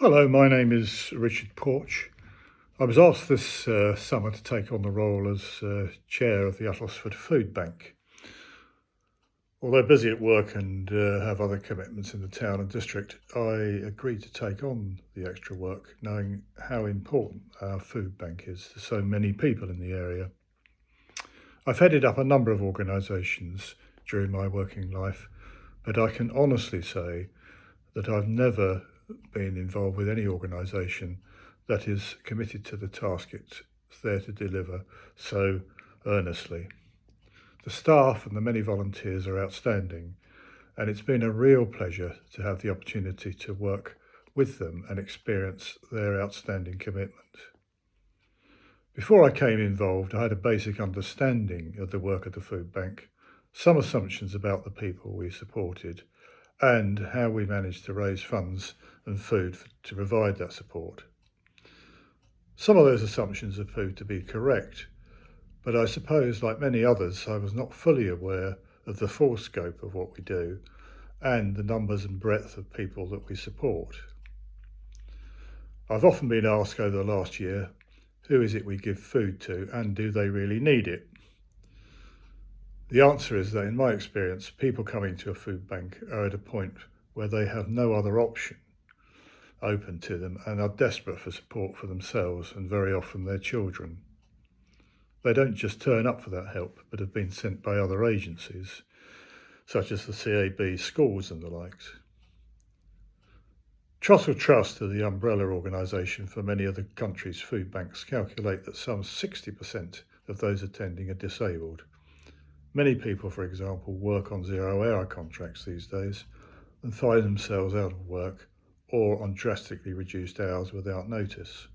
Hello, my name is Richard Porch. I was asked this summer to take on the role as chair of the Uttlesford Foodbank. Although busy at work and have other commitments in the town and district, I agreed to take on the extra work, knowing how important our food bank is to so many people in the area. I've headed up a number of organisations during my working life, but I can honestly say that I've never been involved with any organisation that is committed to the task it's there to deliver so earnestly. The staff and the many volunteers are outstanding, and it's been a real pleasure to have the opportunity to work with them and experience their outstanding commitment. Before I came involved, I had a basic understanding of the work of the food bank, some assumptions about the people we supported, and how we managed to raise funds and food to provide that support. Some of those assumptions have proved to be correct, but I suppose, like many others, I was not fully aware of the full scope of what we do and the numbers and breadth of people that we support. I've often been asked over the last year, who is it we give food to and do they really need it? The answer is that in my experience, people coming to a food bank are at a point where they have no other option open to them and are desperate for support for themselves and very often their children. They don't just turn up for that help, but have been sent by other agencies, such as the CAB, schools and the likes. Trussell Trust, the umbrella organisation for many of the country's food banks, calculate that some 60% of those attending are disabled. Many people, for example, work on 0-hour contracts these days and find themselves out of work or on drastically reduced hours without notice.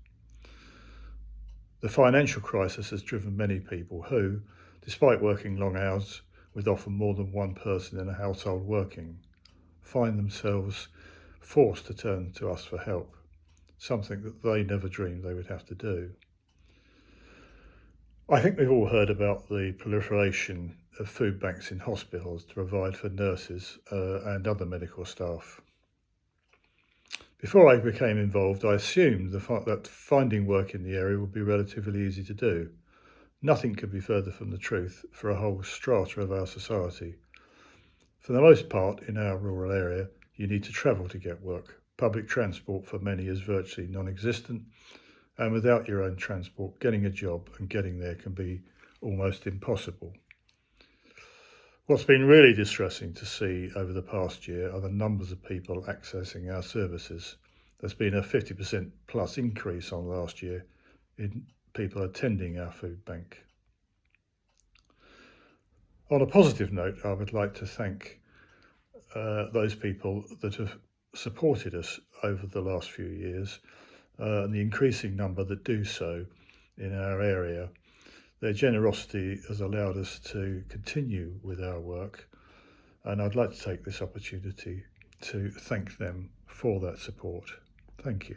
The financial crisis has driven many people who, despite working long hours with often more than one person in a household working, find themselves forced to turn to us for help, something that they never dreamed they would have to do. I think we've all heard about the proliferation of food banks in hospitals to provide for nurses and other medical staff. Before I became involved, I assumed that finding work in the area would be relatively easy to do. Nothing could be further from the truth for a whole strata of our society. For the most part, in our rural area, you need to travel to get work. Public transport for many is virtually non-existent, and without your own transport, getting a job and getting there can be almost impossible. What's been really distressing to see over the past year are the numbers of people accessing our services. There's been a 50% plus increase on last year in people attending our food bank. On a positive note, I would like to thank those people that have supported us over the last few years, and the increasing number that do so in our area. Their generosity has allowed us to continue with our work, and I'd like to take this opportunity to thank them for that support. Thank you.